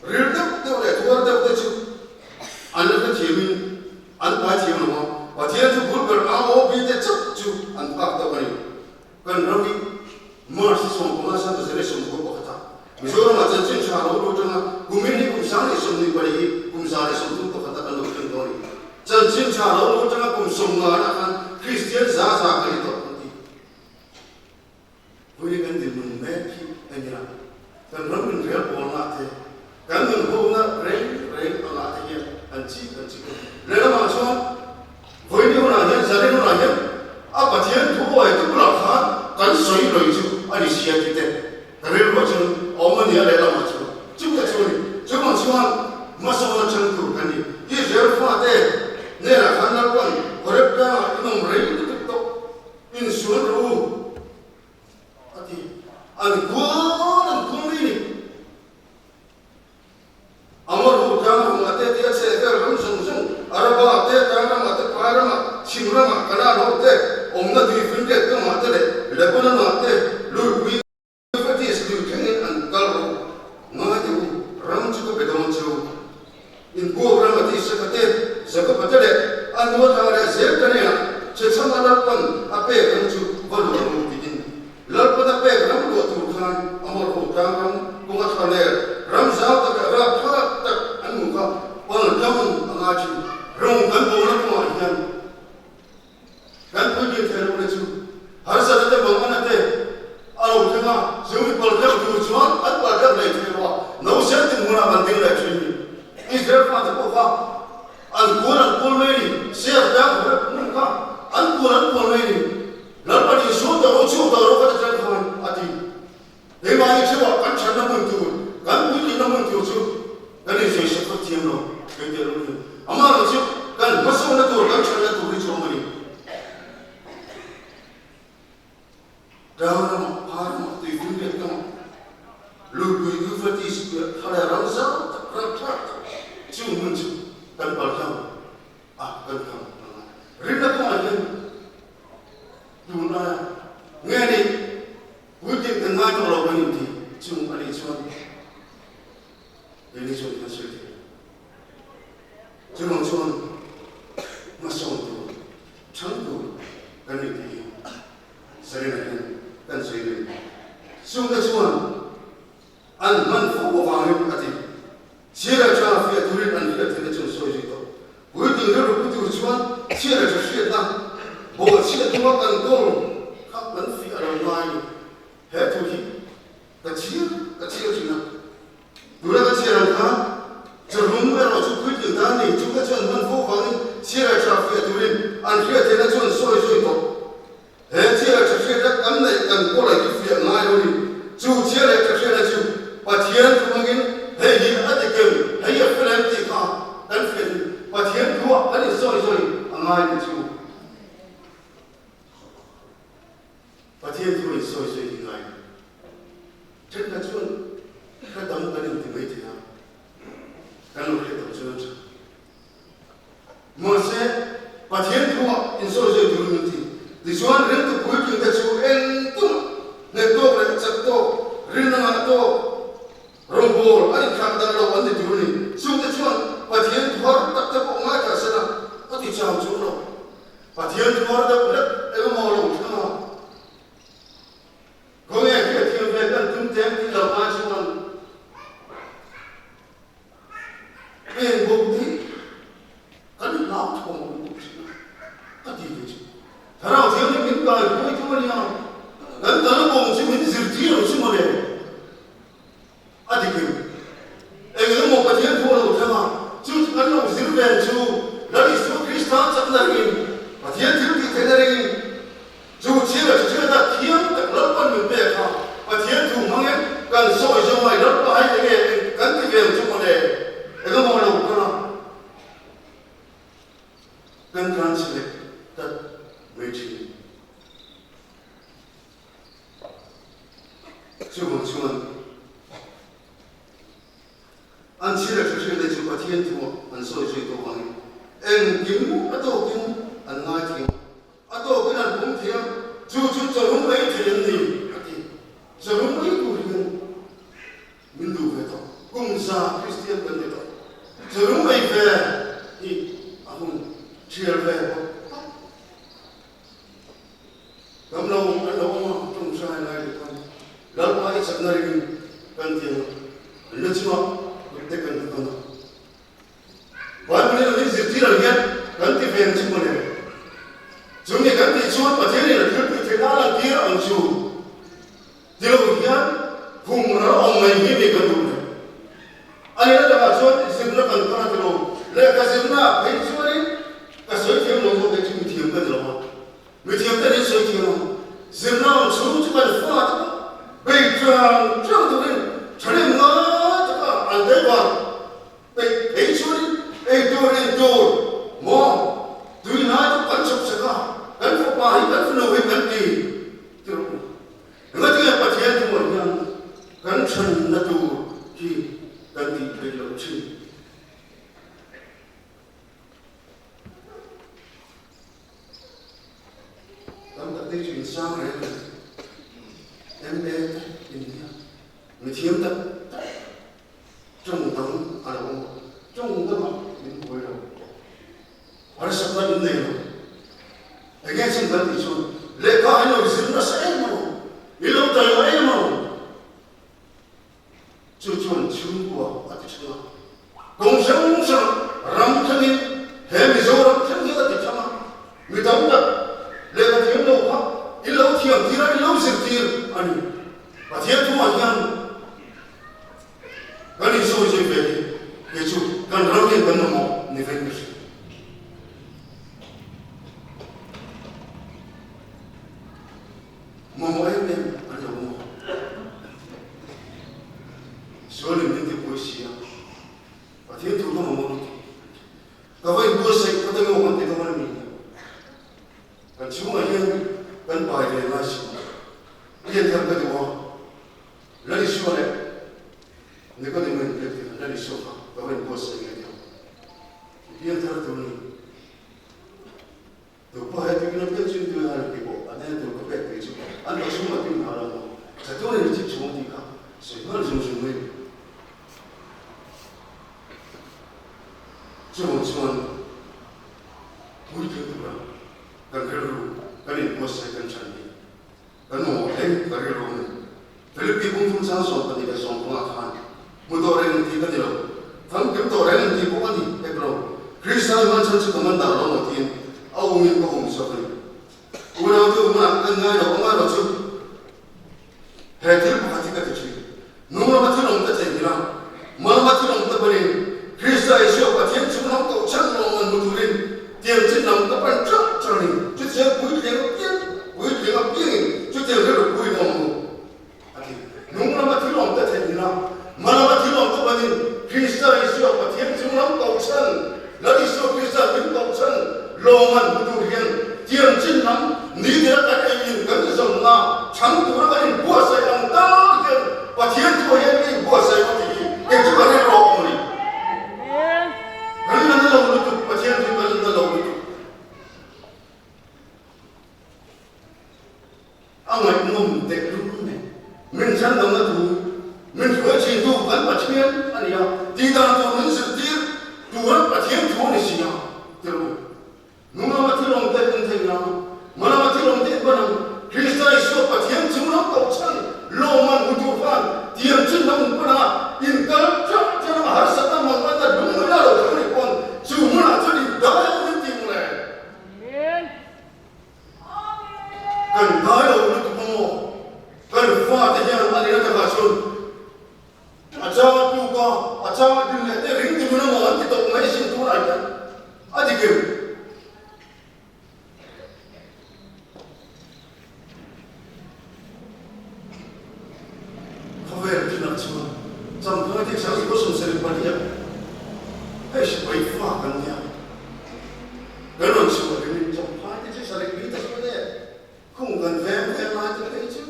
riêng đâu để thua đâu chứ anh là cái chuyện anh phải chịu nó và thiên thủ bút bật áo bị thế chấp chứ anh bắt đầu này cần nói mà sự sống của nó sao sẽ sống của bậc thang ví dụ là chân chính cha nó đối tượng cùng mình đi cùng sáng để sống đi bởi vì cùng sáng để sống chúng ta phải tận lực hơn thôi chân chính cha nó đối tượng cùng sống là anh Christian giá cái đó với cái gì mình mẹ khi anh nhá cần nói mình phải bỏ lại thế cần mừng hô na rèn ở lại thế kia anh chị lấy nó mà cho với điều nào nhé gia đình nào nhé bà thiên thu hồi tức là khá cắn xoáy rồi chứ anh đi xe thì thế cái điều mà chứ ông anh lấy làm mà chứ chúng ta chứ mà chứ mà sao nó chẳng đủ cái gì cái giờ phát thế nên là khán giả quan có rất là nó mới được tốt in xuống rồi anh cuốn đi amar hutang mate dia seker ram sung araba te tanga mate parama chimrama kana hote omna di finde ka mate le lekona mate lu wi fati sdu thengin an kalro ma te ram chu ko bedon chu in go ram ati sakate zaka patale an no thare zer tane che chamala pan ape ram chu valu ram bidin lalpa da pe ram do tu khan amar hutang ram kunga thale ram zao ta ra tha tak an mu ka wal jamun anga chi rong kan bo na ko hian kan pu ji the ro le chu har sa te bangana te alo thanga zumi pal ka du chuan at pa ka le the ro no se te mu na ban ding la chi ni is there for the ko an kul me ni se da ko mu ka an kul me ni la pa ni so ta ro chu ta ro ka ta khan ati le ma ni che wa kan chan na mun tu kan pu ji na mun tu chu kan ni se se ko ti no ke te ro ni ama ro chu kan ma so na tu kan chan na tu ri chu ma ni da na ma ha ma tu fu de ka lu bu yu fa ti su ha la ram sa ta ra ta chu mun chu kan pa ta kan ka ri na ko ma ni tu na nghe đi quyết định từng hai trong lòng mình thì chung ở đây chung để đi chung nó sẽ thế chung lòng chung mà xong tu chẳng tu cái này thì sẽ này cái sẽ này chung cái chung ăn mình phụ của vàng ấy cái gì chia ra cho phía tu luyện ăn phía thì cái chung sôi gì đó quyết định cái lúc tu chung chia ra cho phía ta bộ chia tu ăn công các vấn phía ở ngoài hết thôi cái chia gì nào đối với cái chia làm sao giờ đúng với nó chúng quyết định ta thì chúng ta chọn phân phối bằng chia ra cho phía tu luyện ăn phía thì nó chọn sôi đó hết chia ra cho phía đất ấm này cần có lại cái phía ngoài rồi chú chia ra cho phía là chú và thiên tu mang in hay gì ở đây kêu hay ở phía này thì cả đánh phía và thiên tu ở đây sôi ngoài thì chú và thiên tu là sôi thì ngoài trên là chuan cái đống cái đường thì mấy thế nào cái lối cái đống chuan mà sẽ và thiên tu in sôi thì mình thì chuan riêng tu cuối cùng ta chú en tu ne to là chắc to riêng là to rong bol anh khang đã lâu anh thì tu này chúng ta chuan và thiên tu har tập tập ông ai cả sao có thì chào chú nó và thiên tu har tập rất em mò lòng chứ mà có nghe cái thiên về cần tung tiếng thì đầu ai chứ mà em bố tí cái này lắm thôi mà cái gì vậy chứ thằng nào thiếu những cái bài cuối chúng mình nhau gần tới nó bùng chứ mình giữ tí rồi chứ mà để à thì kiểu em cứ một cái thiên thua là một thằng mà chú cái nào giữ về chú là đi xuống Christ chắc là gì và thiên thiếu thì thế này dù chia là chưa ta thiên tất lớp con mình về không và thiên thủ mang em cần soi cho mày lớp có hay thế này cần cái việc chúng mà để có một lần có nào cần translate tất mấy chuyện chú anh chia là chưa để chú có thiên thủ anh soi cho tôi mang em kiếm ở đâu kiếm anh nói kiếm ở đâu cái nào cũng thiệt chú cho đúng mấy chuyện gì cho đúng mấy cuộc chuyện mình đủ về đó cùng gia Christian bên đó cho đúng mấy về thì ông chia về cầm lâu anh lâu mà trong sai này được không lâu mấy sắp này cần tiền lúc chứ mà để cần được không và bây giờ mình dự thi là nhất cần tiền về chứ mà này chúng mình cần tiền chuột và thế này là thứ thế nào là kia ông chủ điều kiện vùng nó ông này như vậy cần đủ này anh ấy na kan kana tro le ka zimna pe chori ka soi thiam lo mo ke chi thiam ka lo mi thiam ta ni soi thiam zimna chu chu ka fa ta pe trang trang tu ni chale nga ta ka an dai ba pe chori e do re do mo tu na ta kan chop sa ka kan fa pa hi kan no hi kan ti tro nga ti pa thiam tu mo yang kan chan na tu ki kan ti pe lo chi tam ta te chi sang re em bé India người thiếm tâm trong tâm à đâu trong tâm đến cuối đâu ở sắp tới đến đây rồi anh nghe xin vấn thì chôn lệ có ai nói gì nó sẽ mà vì lâu đời ấy mà chú chôn chung của ở cái chỗ công sống sống rắm thân đi hệ mình dâu rắm thân đi ở cái chỗ người ta cũng được lệ có thiếm đâu quá ít lâu thiếm thì ra lâu dừng thiếm anh và thiếm thu anh nhân cái này rồi về cái chú cần rắm lên cần nó mỏ này phải biết mà mỗi em anh hiểu không số lượng những cái buổi sáng và thiếm thu nó mỏ cái vậy buổi sáng có thể ngồi thì không ăn mình còn chú mà hiện cần bài để nói chuyện hiện theo cái điều lấy số này nếu có thể mình được lấy số khác và mình có sự nghiệp hiện theo tôi tôi có hai cái nó cái chuyện tôi làm cái bộ anh em tôi có biết cái chuyện anh có số mà tôi nói là sẽ tôi này chỉ số thì cả sẽ nó là dùng mình dùng mũi cái tôi làm cần cái rồi cái này có sẽ cần chẳng gì cần một cái rồi Philippines cũng không sáng sớm cái này sống không ăn một tổ này thì cái gì đâu thằng cái tổ này thì cũng ăn gì cái đâu Christian man chân sự công đạo đó một thiên Âu Minh có hùng sập này ủa nào tôi mà ăn ngay đó chứ hệ thiết của hạt cái gì nung nó bắt đầu ta chạy đi làm mà nó bắt đầu ta bơi Christian Israel và thiên chúng nó cầu chân nó mình một thứ lên tiền trên nằm ta bắn chắc cho này chút xíu cuối tiếng chút tiền cái được cuối nằm nung nó bắt đầu ta chạy đi làm mà nó bắt đầu ta bơi Christian Israel và thiên chúng nó cầu chân là đi số Christian chúng cầu chân lo man một thứ hiện tiền trên nằm ní thế cái này nhìn cái dòng là chẳng đủ nó cái bùa say ăn ta cái và thiên chúa hiện cái bùa say có gì cái chúng ta nên rõ rồi cái này nó lâu được và thiên chúa cái này lâu được ông ấy ngầm tệ luôn này mình chẳng đồng là thủ mình phải chỉ tu vẫn và thiên anh em đi到tu mình sự tiếc tu vẫn và thiên chúa này gì nào được đúng không mà thiên lòng tệ cũng thành nào mà nó thiên lòng tệ vẫn là Christ Isu và thiên chúng nó cầu chân lo man của tu phan tiền chân nó cũng là in cái chắc cho nó hết sức mà nó ta đúng là đâu cái này còn chú muốn là cho đi đỡ những tiền này cần đỡ đâu nó cũng không cần pha thì nhà anh ấy nó cả xuân cha tu có cha đừng để cái rình thì nó mòn thì tụng mấy xin tu lại anh thì kêu về thì làm sao? Trong cái thì sao thì có sự sẽ quan điểm, hay là phải pha cân nhắc. Cái lần sau thì mình trong hai cái sẽ là cái gì đấy, không cần vẽ lại cho cái chứ.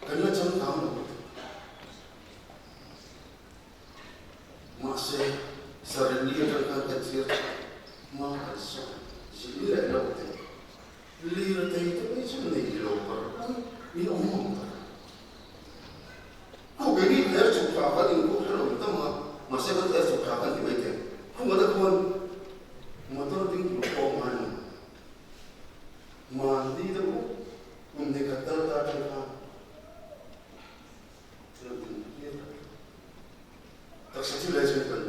Cái nó trong thảo luận, mà sẽ đi trong cái chuyện mà sẽ chỉ là đâu thế. Lira tay itu macam ni loper, ini umum. Kau beri dia suka apa ni kau kalau kita masih ada suka apa ni macam. Kau ada kawan motor tinggi kau mandi tu, umne kata tak ada. Tak satu lagi kan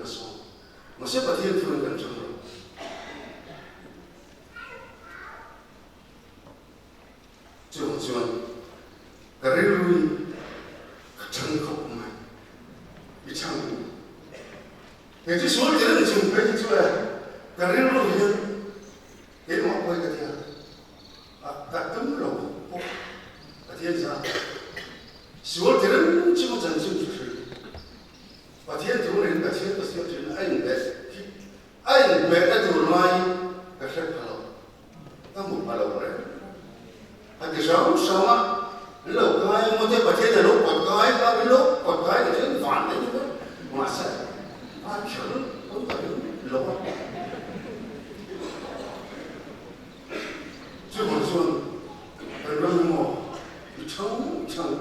masih perhatian tu kan cakap. Cuman karir lui kacang kau mai cái chỉ số tiền dùng cái chỉ số cái riêng luôn hiện cái mà quay cái gì các tấm lòng cái gì ra số tiền chỉ có chân chính chỉ và thiên chủ nên cái thiên cái số tiền anh về cái chỗ này cái sẽ phải làm ta muốn phải làm đấy anh cái sao mà lúc cái một cái bát thiên lúc cái ba lúc cái cái chuyện phản đấy chứ mà sao anh chửi không phải lúc chứ còn xuân cái rừng mò trắng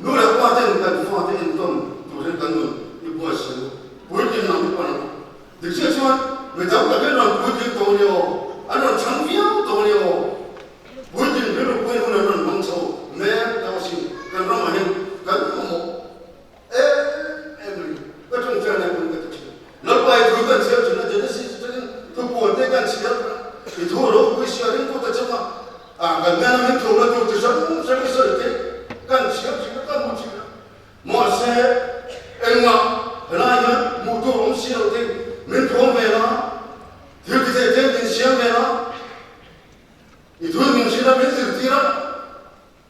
lúc là qua trên cần pha trên tôm tụi trên cần đi mua sữa buổi chiều nằm đi ăn được chưa xuân người ta có biết là buổi chiều tối nhiều anh nói trắng phiếu tối nhiều buổi chiều cái lúc quên hôm nay mình mang sầu mẹ tao xin cần nó mà hình cần một em cái trong trời này cũng cái chuyện lúc này tôi cần xem chuyện là chuyện gì tôi buồn thế cần xem thì thôi rồi tôi xem đến tôi chắc mà gần ngày mình thôi là tôi sẽ sợ thế cần xem chỉ cần một chuyện mà xe em mà là nhá một tôi không xem thì mình thôi về nó thiếu cái gì thế mình xem về nó thì thôi mình sẽ là biết gì thì đó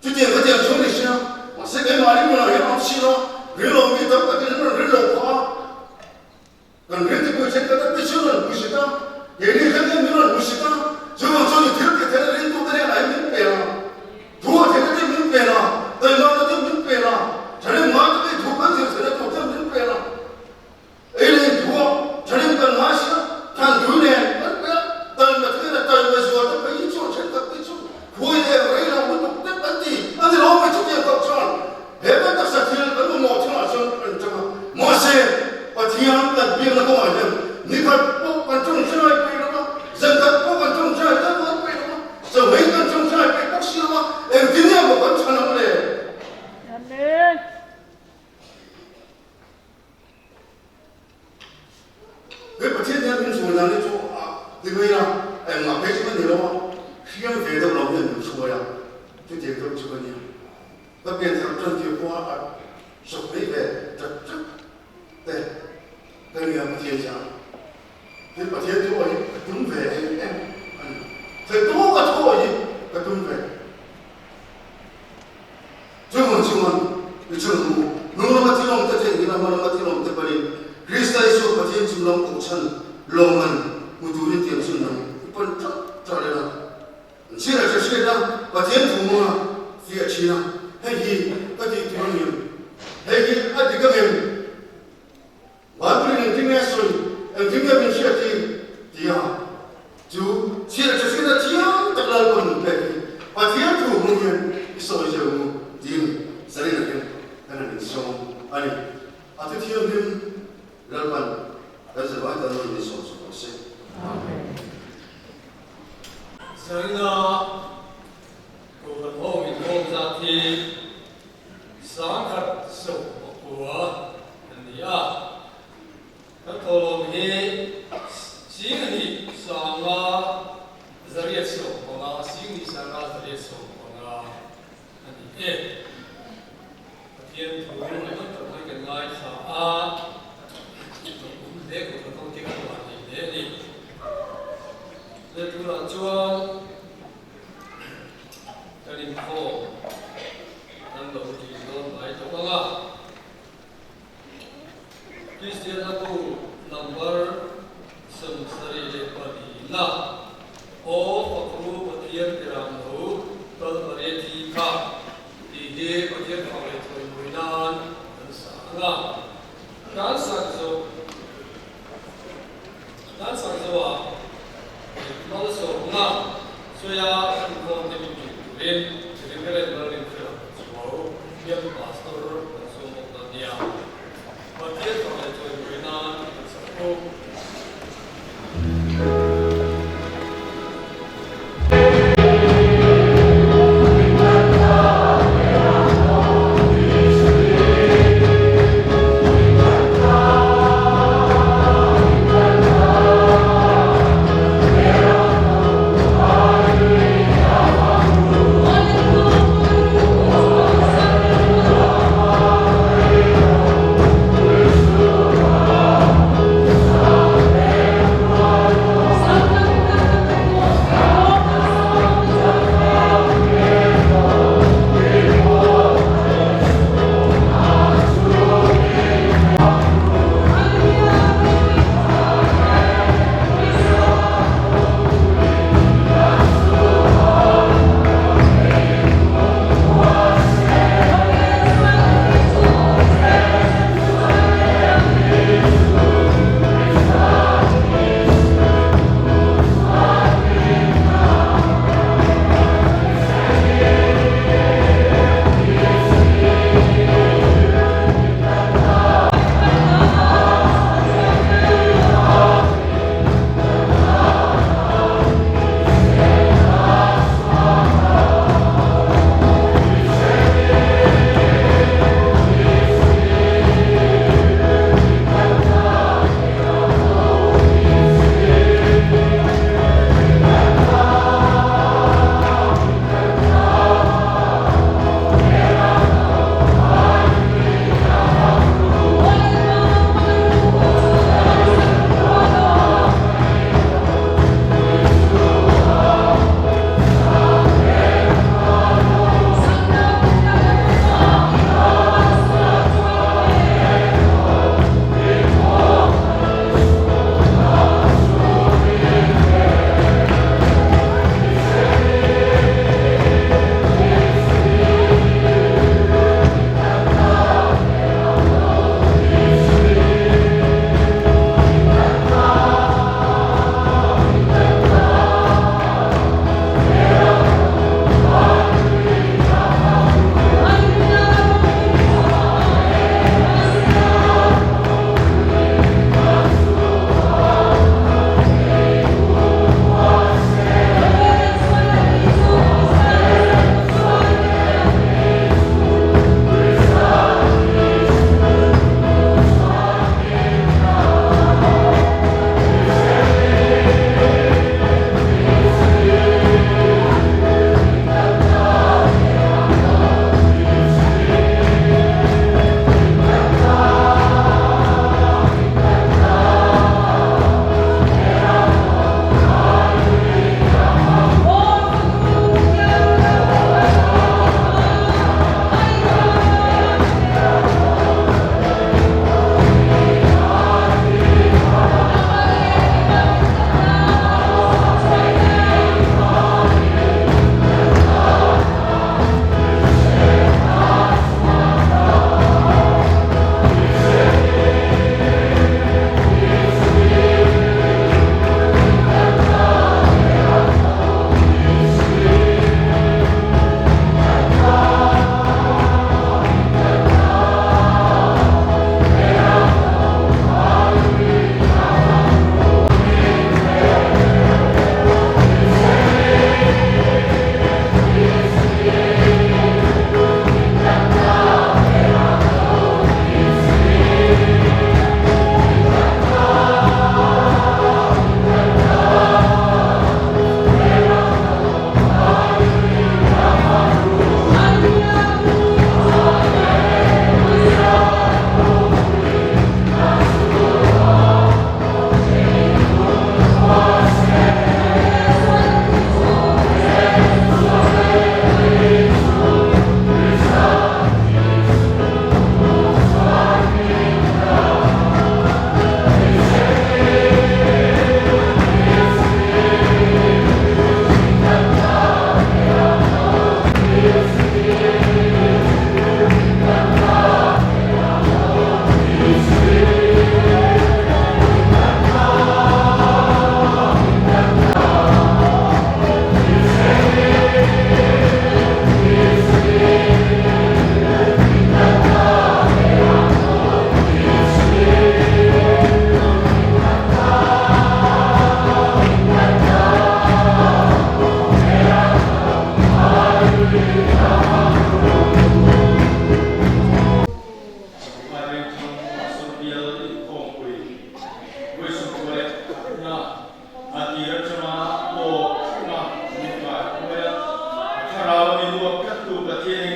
chứ tiền cái tiền xuống thì sao mà sẽ cái nói đi mà là không xin nó ví dụ như tao cái nó rất là khó còn cái thì tôi sẽ cái đó chưa là bùi sĩ ta vậy đi cái này nó là bùi sĩ ta chứ còn cho thiếu cái thế là đến tôi cái này lại miếng bè nào thua thì cái miếng bè nào tôi nói nó miếng bè nào cho nên nói cái thua cái gì sẽ là thua cái miếng bè nào ấy là thua cho nên cần nói sao thằng thứ này tôi mà cái là tôi mà rồi tôi phải chỗ trên các cái chỗ vui này vậy là muốn được tất cả gì anh thì nó phải chụp tiền cộng tròn hết tất cả sự thiên vẫn một trong là trong mọi xe và thiên là biên là không phải là như thật có còn trong chơi cái đó dân thật có còn trong chơi rất lớn cái đó giờ mấy con trong chơi cái bác sĩ đó em tin em một con chân nó để cái bậc thiên nhân mình xuống là đi chỗ thì bây giờ em mà thấy cái gì đó khi em về đâu lòng nhận được số ya chứ tiền đâu chưa nhiều và biến thành chân kia qua sụp đi về chặt chặt để cái người mà thiên sao thế bậc thiên thôi đúng về em thầy tốt cả thôi cái đúng về chứ còn cái trường nó mà thiên lòng ta thấy cái mà nó thiên lòng ta bari Krista Yesus bậc thiên chúng lòng cũng chân lòng mình một thứ liên tiền chúng lòng con cho nên là chỉ là cái chuyện đó và thiên thủ mà việc chi nào hay gì cái gì thì nhiều hay gì cái gì cái nhiều bạn cứ nên nghe rồi em nghe mình sẽ thì chú chỉ là cái chuyện đó thiên tất là còn cái và thiên thủ mà nhiều soi giờ thiên sẽ là cái này mình sống anh thì thiên mình là bạn đã sẽ phải tự mình sống sẽ sáng na cô phần hậu mình hậu ra thì sáng khát sầu của anh đi các thổ hi xin hi sáng na zariat sầu của na xin hi sáng na zariat sầu của na anh đi thiên thủ mình vẫn tập với cái ngay sa cũng để của không tiếc của anh để đi để tu là chuan cho nên khổ năng đầu thì luôn phải cho các bạn Christian aku number samsari le padila o pakru patian tiram ho tal pare thi kha ti he patian khawle thoi muinan an sanga dan sang zo nó số nga soya không thể bị lên thì cái này là lên phía số hiện pastor số một là nia và tiếp theo là cho người na số เรามีรวมกันดูกับเทียน